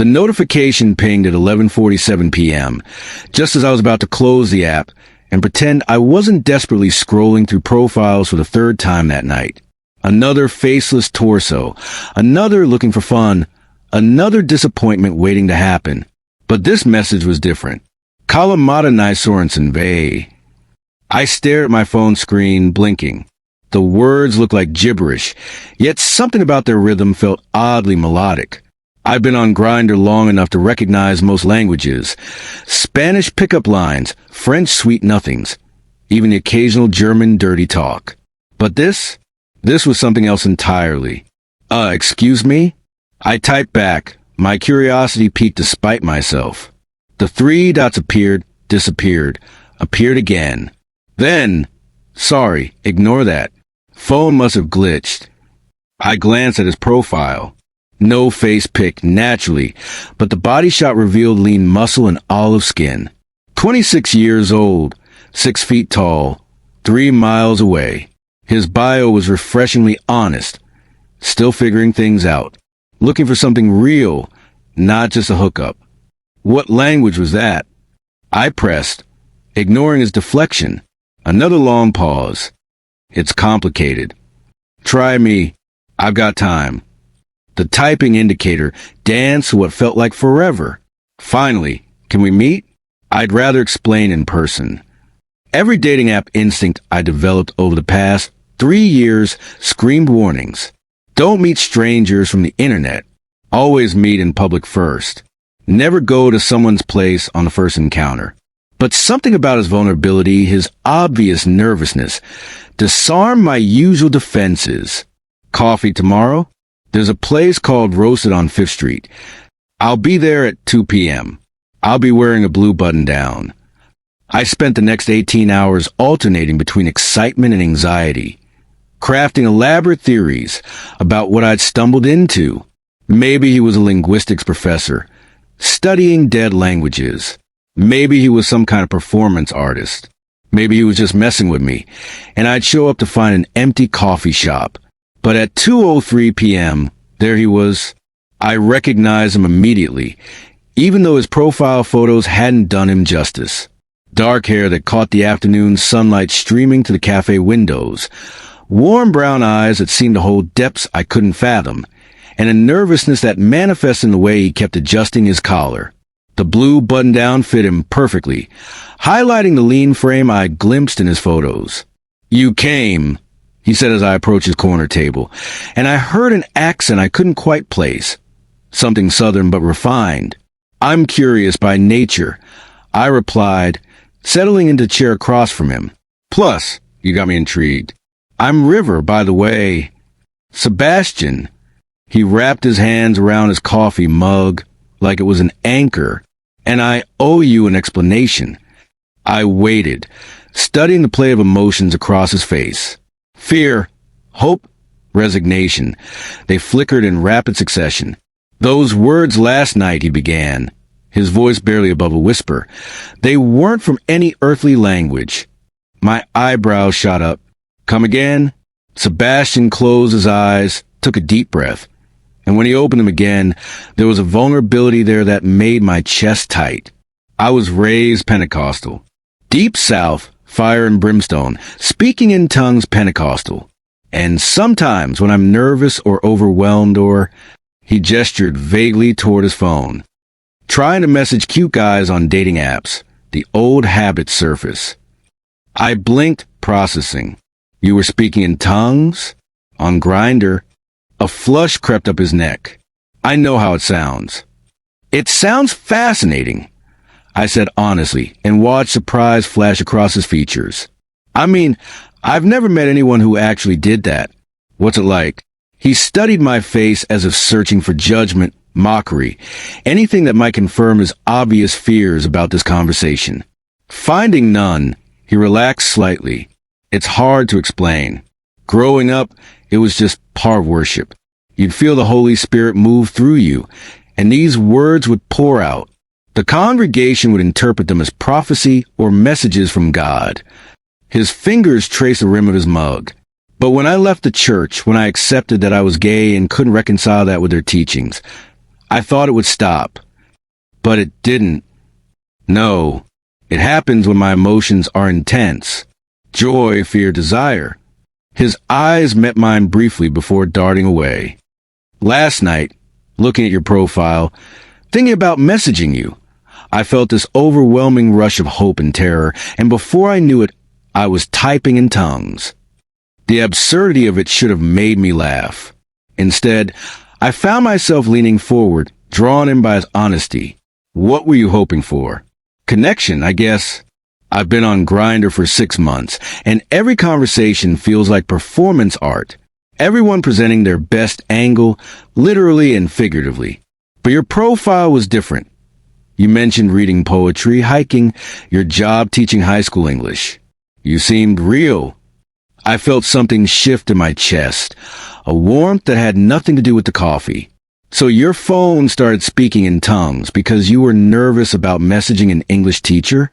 The notification pinged at 11:47 p.m., just as I was about to close the app and pretend I wasn't desperately scrolling through profiles for the third time that night. Another faceless torso, another looking for fun, another disappointment waiting to happen. But this message was different. Kalamata Nai Sorensen Vei. I stared at my phone screen, blinking. The words looked like gibberish, yet something about their rhythm felt oddly melodic. I've been on Grindr long enough to recognize most languages. Spanish pickup lines, French sweet nothings, even the occasional German dirty talk. But this was something else entirely. Excuse me? I typed back, my curiosity piqued despite myself. The 3 dots appeared, disappeared, appeared again. Then, sorry, ignore that. Phone must have glitched. I glanced at his profile. No face pic, naturally, but the body shot revealed lean muscle and olive skin. 26 years old, 6 feet tall, 3 miles away. His bio was refreshingly honest, still figuring things out, looking for something real, not just a hookup. What language was that? I pressed, ignoring his deflection. Another long pause. It's complicated. Try me. I've got time. The typing indicator danced what felt like forever. Finally, can we meet? I'd rather explain in person. Every dating app instinct I developed over the past 3 years screamed warnings. Don't meet strangers from the internet. Always meet in public first. Never go to someone's place on the first encounter. But something about his vulnerability, his obvious nervousness, disarmed my usual defenses. Coffee tomorrow? There's a place called Roasted on 5th Street. I'll be there at 2 p.m. I'll be wearing a blue button-down. I spent the next 18 hours alternating between excitement and anxiety, crafting elaborate theories about what I'd stumbled into. Maybe he was a linguistics professor, studying dead languages. Maybe he was some kind of performance artist. Maybe he was just messing with me, and I'd show up to find an empty coffee shop. But at 2:03 p.m., there he was. I recognized him immediately, even though his profile photos hadn't done him justice. Dark hair that caught the afternoon sunlight streaming to the cafe windows, warm brown eyes that seemed to hold depths I couldn't fathom, and a nervousness that manifested in the way he kept adjusting his collar. The blue button-down fit him perfectly, highlighting the lean frame I glimpsed in his photos. "You came," he said as I approached his corner table, and I heard an accent I couldn't quite place. Something southern but refined. "I'm curious by nature," I replied, settling into the chair across from him. "Plus, you got me intrigued. I'm River, by the way." "Sebastian." He wrapped his hands around his coffee mug like it was an anchor. "And I owe you an explanation." I waited, studying the play of emotions across his face. Fear, hope, resignation. They flickered in rapid succession. "Those words last night," he began, his voice barely above a whisper. "They weren't from any earthly language." My eyebrows shot up. "Come again?" Sebastian closed his eyes, took a deep breath. And when he opened them again, there was a vulnerability there that made my chest tight. I was raised Pentecostal. Deep South, fire and brimstone, speaking in tongues Pentecostal. And sometimes when I'm nervous or overwhelmed he gestured vaguely toward his phone. Trying to message cute guys on dating apps, the old habits surface. I blinked, processing. "You were speaking in tongues? On Grindr?" A flush crept up his neck. "I know how it sounds." "It sounds fascinating," I said honestly, and watched surprise flash across his features. "I mean, I've never met anyone who actually did that. What's it like?" He studied my face as if searching for judgment, mockery, anything that might confirm his obvious fears about this conversation. Finding none, he relaxed slightly. "It's hard to explain. Growing up, it was just par worship. You'd feel the Holy Spirit move through you, and these words would pour out. The congregation would interpret them as prophecy or messages from God." His fingers traced the rim of his mug. "But when I left the church, when I accepted that I was gay and couldn't reconcile that with their teachings, I thought it would stop, but it didn't. No, it happens when my emotions are intense. Joy, fear, desire. His eyes met mine briefly before darting away. Last night, looking at your profile, thinking about messaging you, I felt this overwhelming rush of hope and terror, and before I knew it, I was typing in tongues. The absurdity of it should have made me laugh. Instead, I found myself leaning forward, drawn in by his honesty. What were you hoping for? Connection, I guess. I've been on Grindr for 6 months, and every conversation feels like performance art. Everyone presenting their best angle, literally and figuratively. But your profile was different. You mentioned reading poetry, hiking, your job teaching high school English. You seemed real. I felt something shift in my chest, a warmth that had nothing to do with the coffee. So your phone started speaking in tongues because you were nervous about messaging an English teacher?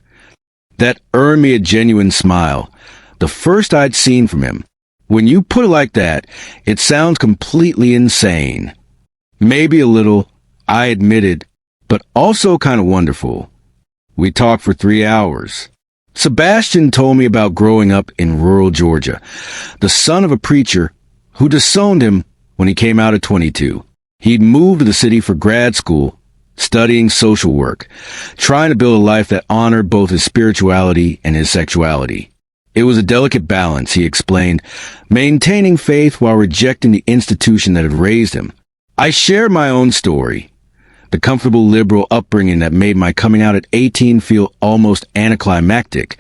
That earned me a genuine smile, the first I'd seen from him. When you put it like that, it sounds completely insane. Maybe a little, I admitted, but also kind of wonderful. We talked for 3 hours. Sebastian told me about growing up in rural Georgia, the son of a preacher who disowned him when he came out at 22. He'd moved to the city for grad school, studying social work, trying to build a life that honored both his spirituality and his sexuality. It was a delicate balance, he explained, maintaining faith while rejecting the institution that had raised him. I shared my own story, the comfortable liberal upbringing that made my coming out at 18 feel almost anticlimactic,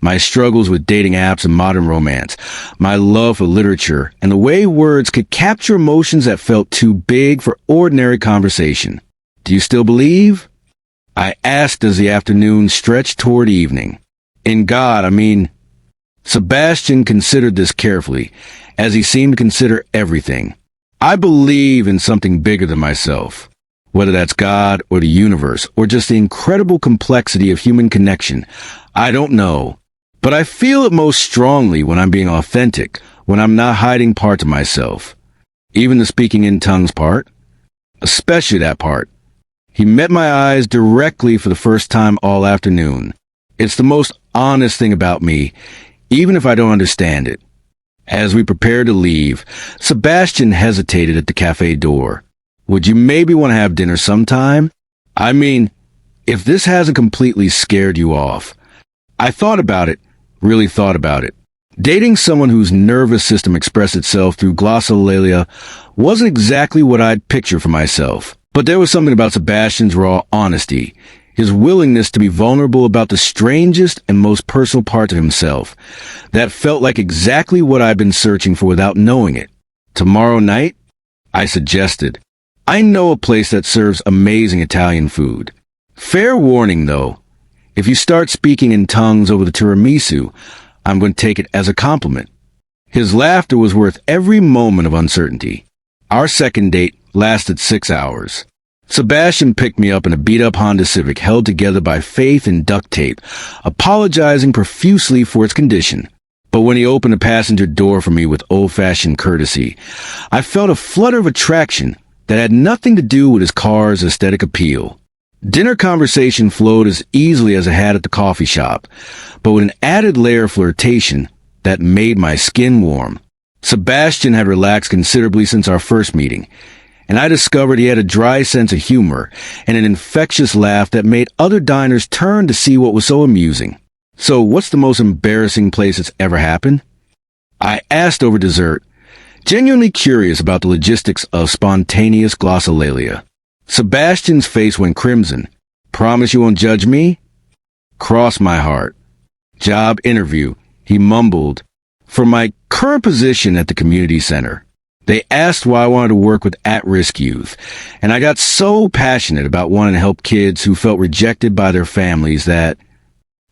my struggles with dating apps and modern romance, my love for literature, and the way words could capture emotions that felt too big for ordinary conversation. Do you still believe? I asked as the afternoon stretched toward evening. In God, I mean. Sebastian considered this carefully, as he seemed to consider everything. I believe in something bigger than myself. Whether that's God or the universe or just the incredible complexity of human connection, I don't know. But I feel it most strongly when I'm being authentic, when I'm not hiding parts of myself. Even the speaking in tongues part. Especially that part. He met my eyes directly for the first time all afternoon. It's the most honest thing about me, even if I don't understand it. As we prepared to leave, Sebastian hesitated at the cafe door. Would you maybe want to have dinner sometime? I mean, if this hasn't completely scared you off. I thought about it, really thought about it. Dating someone whose nervous system expressed itself through glossolalia wasn't exactly what I'd picture for myself. But there was something about Sebastian's raw honesty, his willingness to be vulnerable about the strangest and most personal part of himself, that felt like exactly what I'd been searching for without knowing it. Tomorrow night? I suggested. I know a place that serves amazing Italian food. Fair warning, though. If you start speaking in tongues over the tiramisu, I'm going to take it as a compliment. His laughter was worth every moment of uncertainty. Our second date lasted 6 hours. Sebastian picked me up in a beat-up Honda Civic held together by faith and duct tape, apologizing profusely for its condition. But when he opened the passenger door for me with old-fashioned courtesy, I felt a flutter of attraction that had nothing to do with his car's aesthetic appeal. Dinner conversation flowed as easily as it had at the coffee shop, but with an added layer of flirtation that made my skin warm. Sebastian had relaxed considerably since our first meeting, and I discovered he had a dry sense of humor and an infectious laugh that made other diners turn to see what was so amusing. So what's the most embarrassing place it's ever happened? I asked over dessert, genuinely curious about the logistics of spontaneous glossolalia. Sebastian's face went crimson. Promise you won't judge me? Cross my heart. Job interview, he mumbled. For my current position at the community center. They asked why I wanted to work with at-risk youth, and I got so passionate about wanting to help kids who felt rejected by their families that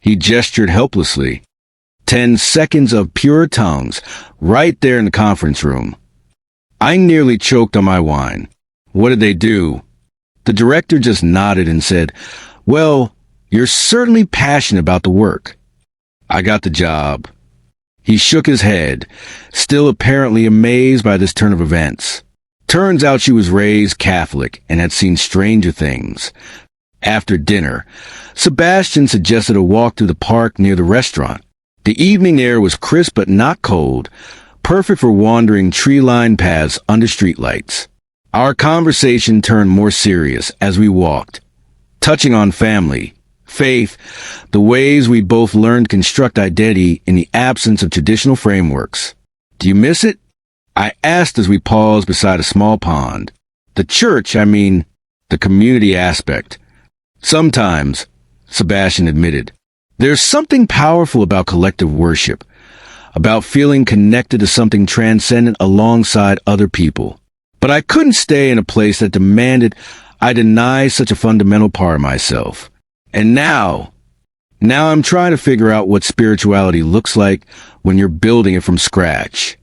he gestured helplessly. 10 seconds of pure tongues, right there in the conference room. I nearly choked on my wine. What did they do? The director just nodded and said, "Well, you're certainly passionate about the work." I got the job. He shook his head, still apparently amazed by this turn of events. Turns out she was raised Catholic and had seen stranger things. After dinner, Sebastian suggested a walk through the park near the restaurant. The evening air was crisp but not cold, perfect for wandering tree-lined paths under streetlights. Our conversation turned more serious as we walked, touching on family, faith, the ways we both learned to construct identity in the absence of traditional frameworks. Do you miss it? I asked as we paused beside a small pond. The church, the community aspect. Sometimes, Sebastian admitted. There's something powerful about collective worship, about feeling connected to something transcendent alongside other people. But I couldn't stay in a place that demanded I deny such a fundamental part of myself. And now I'm trying to figure out what spirituality looks like when you're building it from scratch.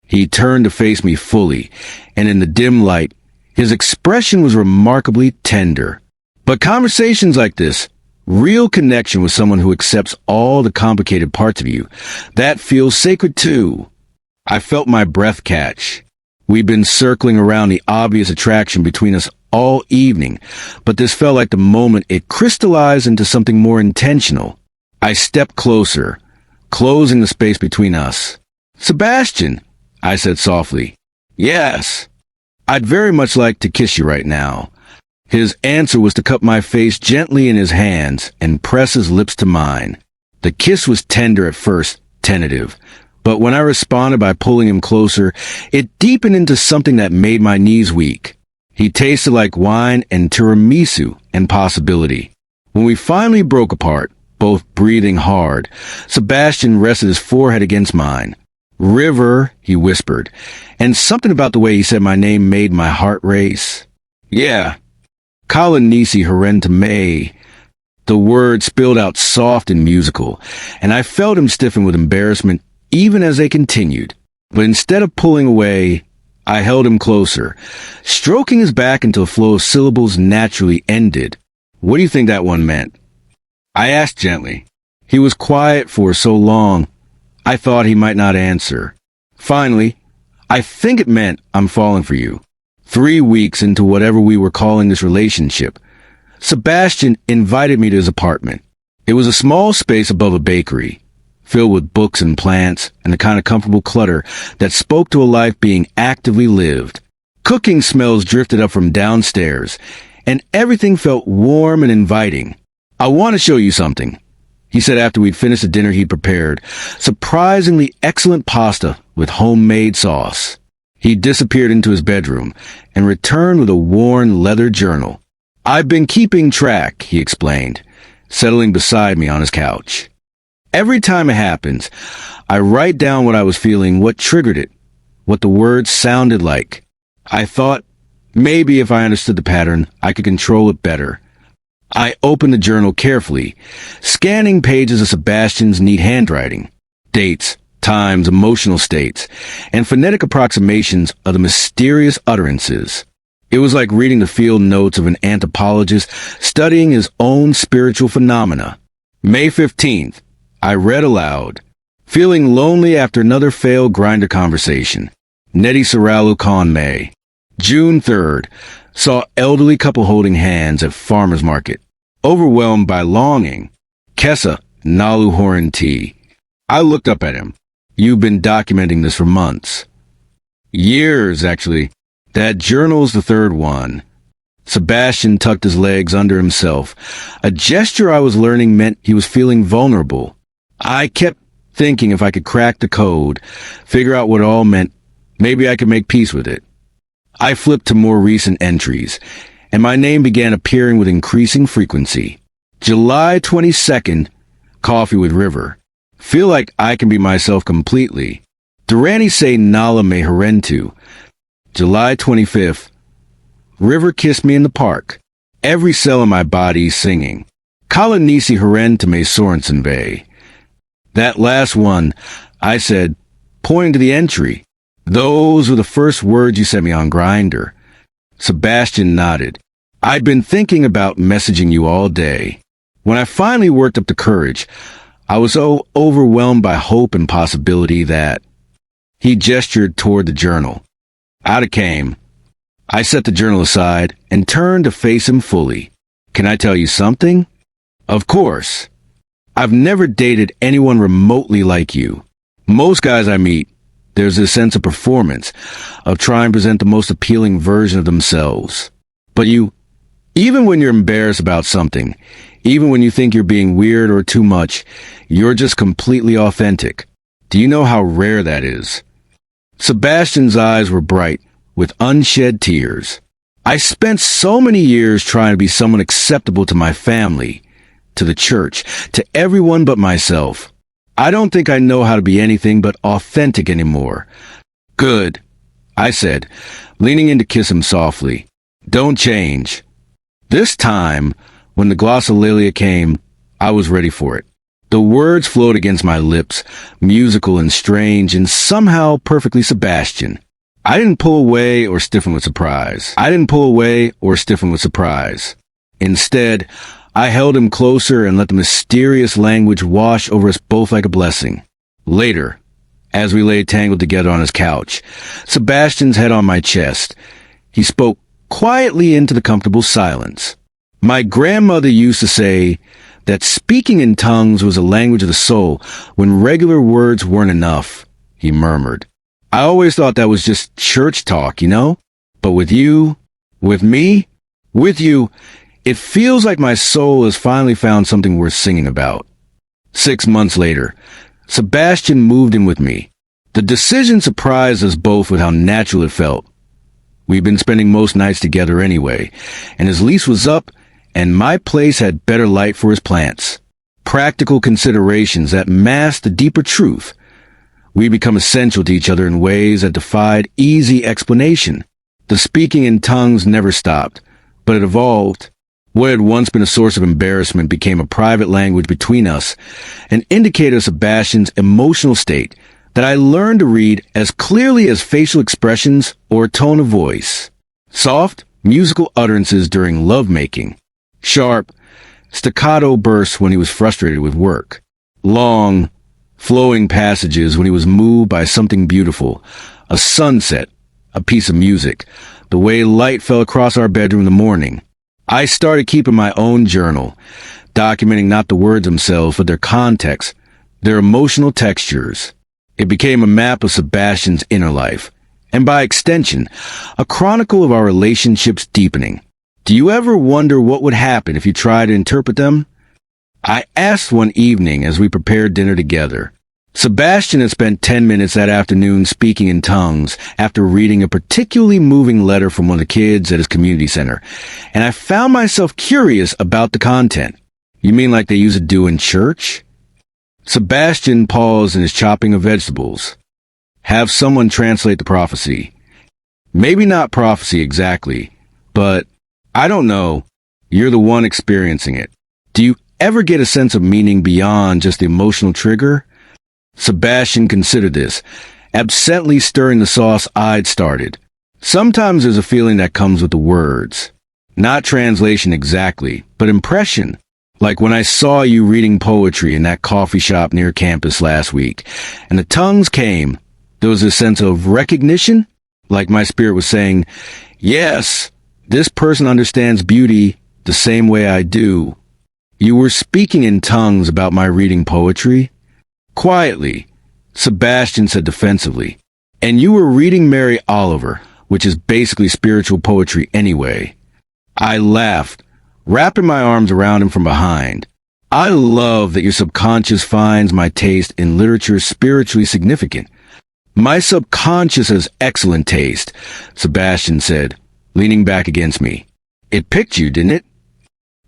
He turned to face me fully, and in the dim light, his expression was remarkably tender. But conversations like this, real connection with someone who accepts all the complicated parts of you, that feels sacred too. I felt my breath catch. We'd been circling around the obvious attraction between us all evening, but this felt like the moment it crystallized into something more intentional. I stepped closer, closing the space between us. "Sebastian," I said softly. "Yes. I'd very much like to kiss you right now." His answer was to cup my face gently in his hands and press his lips to mine. The kiss was tender at first, tentative, but when I responded by pulling him closer, it deepened into something that made my knees weak. He tasted like wine and tiramisu and possibility. When we finally broke apart, both breathing hard, Sebastian rested his forehead against mine. "River," he whispered, and something about the way he said my name made my heart race. "Yeah. Kalanisi Harentame." The word spilled out soft and musical, and I felt him stiffen with embarrassment even as they continued. But instead of pulling away, I held him closer, stroking his back until a flow of syllables naturally ended. "What do you think that one meant?" I asked gently. He was quiet for so long, I thought he might not answer. Finally, "I think it meant I'm falling for you." 3 weeks into whatever we were calling this relationship, Sebastian invited me to his apartment. It was a small space above a bakery, filled with books and plants and the kind of comfortable clutter that spoke to a life being actively lived. Cooking smells drifted up from downstairs, and everything felt warm and inviting. "I want to show you something," he said after we'd finished the dinner he'd prepared, surprisingly excellent pasta with homemade sauce. He disappeared into his bedroom and returned with a worn leather journal. "I've been keeping track," he explained, settling beside me on his couch. "Every time it happens, I write down what I was feeling, what triggered it, what the words sounded like. I thought maybe if I understood the pattern, I could control it better." I opened the journal carefully, scanning pages of Sebastian's neat handwriting, dates, times, emotional states, and phonetic approximations of the mysterious utterances. It was like reading the field notes of an anthropologist studying his own spiritual phenomena. "May 15th, I read aloud. Feeling lonely after another failed Grindr conversation. Neti Saralu Khan May. June 3rd, saw elderly couple holding hands at farmer's market. Overwhelmed by longing. Kessa Nalu Horan T. I looked up at him. "You've been documenting this for months." "Years, actually. That journal's the third one." Sebastian tucked his legs under himself, a gesture I was learning meant he was feeling vulnerable. I kept thinking if I could crack the code, figure out what it all meant, maybe I could make peace with it. I flipped to more recent entries, and my name began appearing with increasing frequency. July 22nd, coffee with River. Feel like I can be myself completely. Durrani say Nala me Harentu. July 25th, River kissed me in the park. Every cell in my body singing. Kalanisi Harentu me Sorensen Bay. That last one, I said, pointing to the entry. "Those were the first words you sent me on Grindr." Sebastian nodded. "I'd been thinking about messaging you all day. When I finally worked up the courage, I was so overwhelmed by hope and possibility that..." He gestured toward the journal. Out it came. I set the journal aside and turned to face him fully. Can I tell you something? Of course. I've never dated anyone remotely like you. Most guys I meet, there's this sense of performance, of trying to present the most appealing version of themselves. But you, even when you're embarrassed about something, even when you think you're being weird or too much, you're just completely authentic. Do you know how rare that is? Sebastian's eyes were bright, with unshed tears. I spent so many years trying to be someone acceptable to my family, to the church, to everyone but myself. I don't think I know how to be anything but authentic anymore. Good, I said, leaning in to kiss him softly. Don't change. This time, when the glossolalia came, I was ready for it. The words flowed against my lips, musical and strange and somehow perfectly Sebastian. I didn't pull away or stiffen with surprise. Instead, I held him closer and let the mysterious language wash over us both like a blessing. Later, as we lay tangled together on his couch, Sebastian's head on my chest, he spoke quietly into the comfortable silence. My grandmother used to say that speaking in tongues was a language of the soul when regular words weren't enough, he murmured. I always thought that was just church talk, you know? But with you, with me, with you, it feels like my soul has finally found something worth singing about. 6 months later, Sebastian moved in with me. The decision surprised us both with how natural it felt. We'd been spending most nights together anyway, and his lease was up, and my place had better light for his plants. Practical considerations that masked the deeper truth. We become essential to each other in ways that defied easy explanation. The speaking in tongues never stopped, but it evolved. What had once been a source of embarrassment became a private language between us, an indicator of Sebastian's emotional state that I learned to read as clearly as facial expressions or tone of voice. Soft, musical utterances during lovemaking. Sharp, staccato bursts when he was frustrated with work. Long, flowing passages when he was moved by something beautiful, a sunset, a piece of music, the way light fell across our bedroom in the morning. I started keeping my own journal, documenting not the words themselves, but their context, their emotional textures. It became a map of Sebastian's inner life, and by extension, a chronicle of our relationships deepening. Do you ever wonder what would happen if you tried to interpret them? I asked one evening as we prepared dinner together. Sebastian had spent 10 minutes that afternoon speaking in tongues after reading a particularly moving letter from one of the kids at his community center, and I found myself curious about the content. You mean like they used to do in church? Sebastian paused in his chopping of vegetables. Have someone translate the prophecy. Maybe not prophecy exactly, but I don't know. You're the one experiencing it. Do you ever get a sense of meaning beyond just the emotional trigger? Sebastian considered this, absently stirring the sauce I'd started. Sometimes there's a feeling that comes with the words. Not translation exactly, but impression. Like when I saw you reading poetry in that coffee shop near campus last week, and the tongues came, there was a sense of recognition, like my spirit was saying, yes, this person understands beauty the same way I do. You were speaking in tongues about my reading poetry? Quietly, Sebastian said defensively, and you were reading Mary Oliver, which is basically spiritual poetry anyway. I laughed, wrapping my arms around him from behind. I love that your subconscious finds my taste in literature spiritually significant. My subconscious has excellent taste, Sebastian said, leaning back against me. It picked you, didn't it?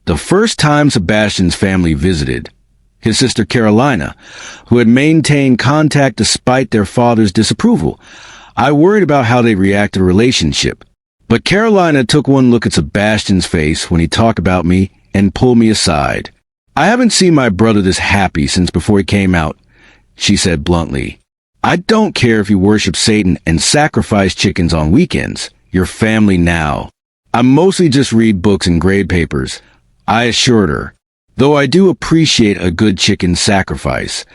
The first time Sebastian's family visited, his sister Carolina, who had maintained contact despite their father's disapproval, I worried about how they'd react to the relationship. But Carolina took one look at Sebastian's face when he talked about me and pulled me aside. I haven't seen my brother this happy since before he came out, she said bluntly. I don't care if you worship Satan and sacrifice chickens on weekends. You're family now. I mostly just read books and grade papers, I assured her, though I do appreciate a good chicken sacrifice.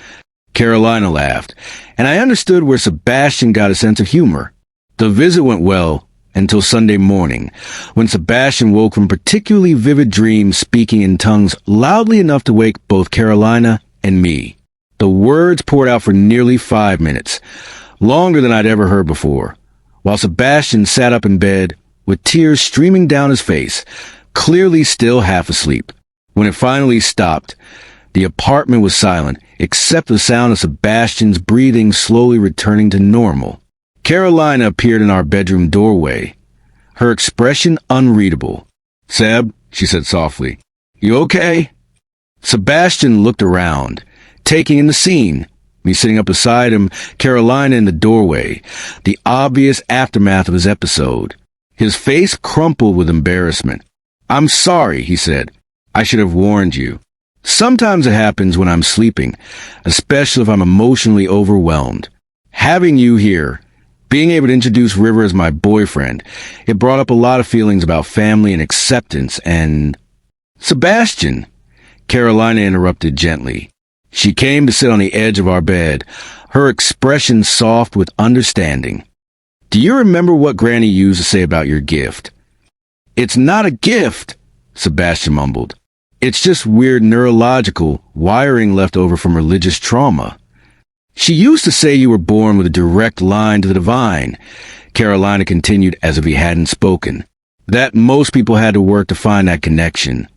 Carolina laughed, and I understood where Sebastian got a sense of humor. The visit went well, until Sunday morning, when Sebastian woke from particularly vivid dreams speaking in tongues loudly enough to wake both Carolina and me. The words poured out for nearly 5 minutes, longer than I'd ever heard before, while Sebastian sat up in bed with tears streaming down his face, clearly still half asleep. When it finally stopped, the apartment was silent, except the sound of Sebastian's breathing slowly returning to normal. Carolina appeared in our bedroom doorway, her expression unreadable. "Seb," she said softly, "you okay?" Sebastian looked around, taking in the scene. Me sitting up beside him, Carolina in the doorway, the obvious aftermath of his episode. His face crumpled with embarrassment. "I'm sorry," he said. "I should have warned you. Sometimes it happens when I'm sleeping, especially if I'm emotionally overwhelmed. Having you here, being able to introduce River as my boyfriend, it brought up a lot of feelings about family and acceptance and—" "Sebastian," Carolina interrupted gently. She came to sit on the edge of our bed, her expression soft with understanding. "Do you remember what Granny used to say about your gift?" "It's not a gift," Sebastian mumbled. "It's just weird neurological wiring left over from religious trauma." "She used to say you were born with a direct line to the divine," Carolina continued as if he hadn't spoken. "That most people had to work to find that connection.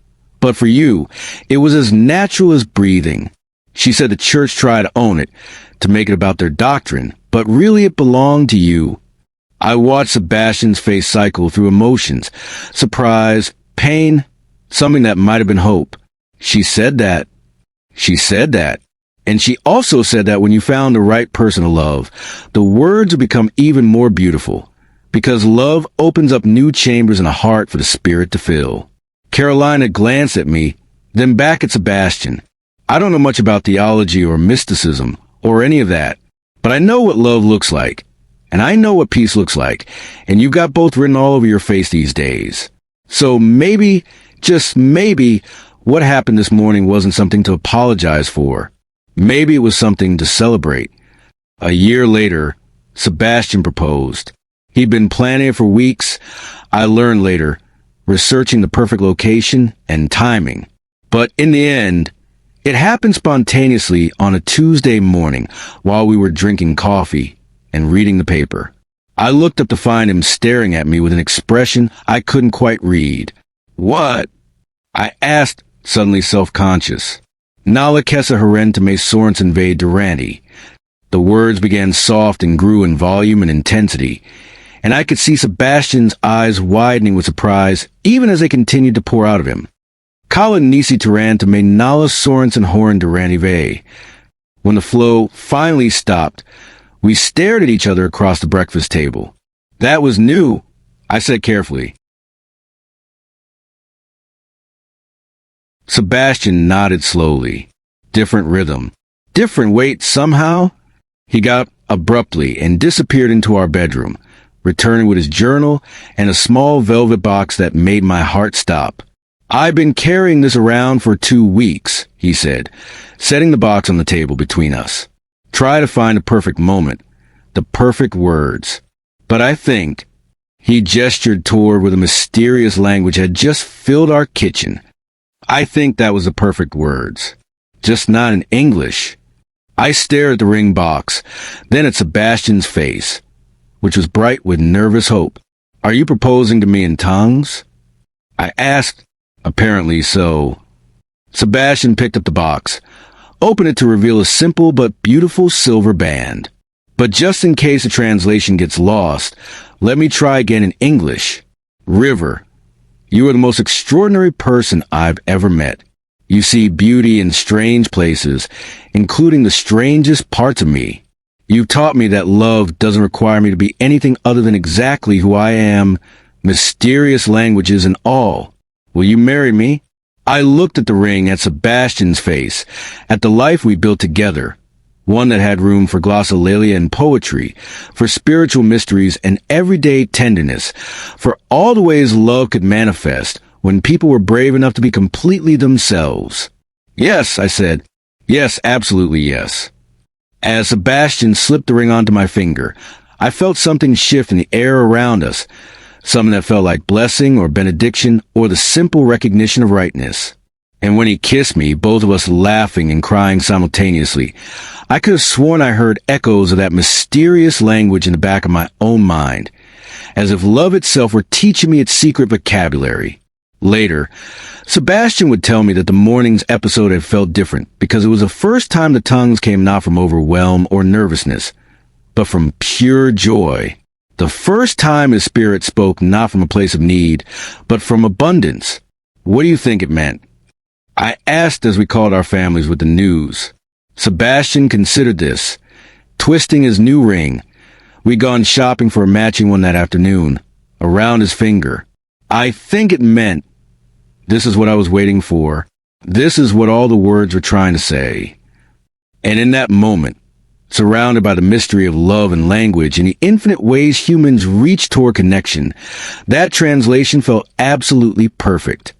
But for you, it was as natural as breathing. She said the church tried to own it, to make it about their doctrine, but really it belonged to you." I watched Sebastian's face cycle through emotions, surprise, pain, something that might have been hope. She said that. And she also said that when you found the right person to love, the words would become even more beautiful, because love opens up new chambers in a heart for the spirit to fill. Carolina glanced at me, then back at Sebastian. I don't know much about theology or mysticism or any of that, but I know what love looks like, and I know what peace looks like, and you've got both written all over your face these days. So maybe, just maybe, what happened this morning wasn't something to apologize for. Maybe it was something to celebrate. A year later, Sebastian proposed. He'd been planning it for weeks, I learned later, researching the perfect location and timing. But in the end, it happened spontaneously on a Tuesday morning while we were drinking coffee and reading the paper. I looked up to find him staring at me with an expression I couldn't quite read. "What?" I asked, suddenly self-conscious. "Nala kessa heren to me Sorensen ve Durante." The words began soft and grew in volume and intensity, and I could see Sebastian's eyes widening with surprise even as they continued to pour out of him. "Kala nisi Turan to me Nala Sorensen horen Durante ve." When the flow finally stopped, we stared at each other across the breakfast table. "That was new," I said carefully. Sebastian nodded slowly. Different rhythm. Different weight somehow. He got up abruptly and disappeared into our bedroom, returning with his journal and a small velvet box that made my heart stop. "I've been carrying this around for 2 weeks," he said, setting the box on the table between us. "Try to find the perfect moment, the perfect words. But I think," he gestured toward where the mysterious language had just filled our kitchen, "I think that was the perfect words. Just not in English." I stared at the ring box, then at Sebastian's face, which was bright with nervous hope. "Are you proposing to me in tongues?" I asked. "Apparently so." Sebastian picked up the box, opened it to reveal a simple but beautiful silver band. "But just in case the translation gets lost, let me try again in English. River, you are the most extraordinary person I've ever met. You see beauty in strange places, including the strangest parts of me. You've taught me that love doesn't require me to be anything other than exactly who I am, mysterious languages and all. Will you marry me?" I looked at the ring, at Sebastian's face, at the life we built together, one that had room for glossolalia and poetry, for spiritual mysteries and everyday tenderness, for all the ways love could manifest when people were brave enough to be completely themselves. "Yes," I said. "Yes, absolutely yes." As Sebastian slipped the ring onto my finger, I felt something shift in the air around us, something that felt like blessing or benediction or the simple recognition of rightness. And when he kissed me, both of us laughing and crying simultaneously, I could have sworn I heard echoes of that mysterious language in the back of my own mind, as if love itself were teaching me its secret vocabulary. Later, Sebastian would tell me that the morning's episode had felt different because it was the first time the tongues came not from overwhelm or nervousness, but from pure joy. The first time his spirit spoke not from a place of need, but from abundance. What do you think it meant? I asked as we called our families with the news. Sebastian considered this, twisting his new ring. We'd gone shopping for a matching one that afternoon, around his finger. I think it meant, this is what I was waiting for. This is what all the words were trying to say. And in that moment, surrounded by the mystery of love and language and the infinite ways humans reach toward connection, that translation felt absolutely perfect.